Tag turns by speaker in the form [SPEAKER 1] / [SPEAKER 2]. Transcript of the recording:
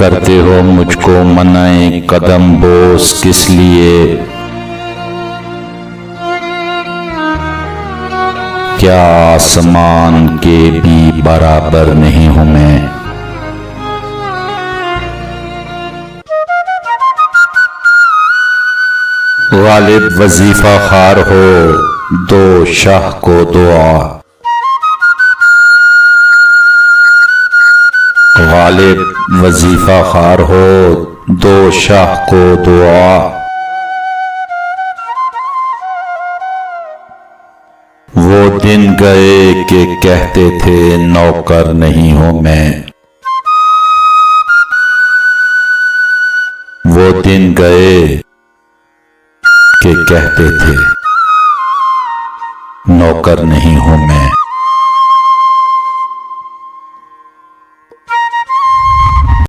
[SPEAKER 1] करते हो मुझको मनाए कदम बोस किस लिए? क्या आसमान के भी बराबर नहीं हूं मैं? गालिब वजीफा खार हो दो शाह को दुआ। गालिब वजीफा खार हो दो शाह को दुआ। वो दिन गए कि कहते थे नौकर नहीं हूं मैं। वो दिन गए कि कहते थे नौकर नहीं हूं मैं।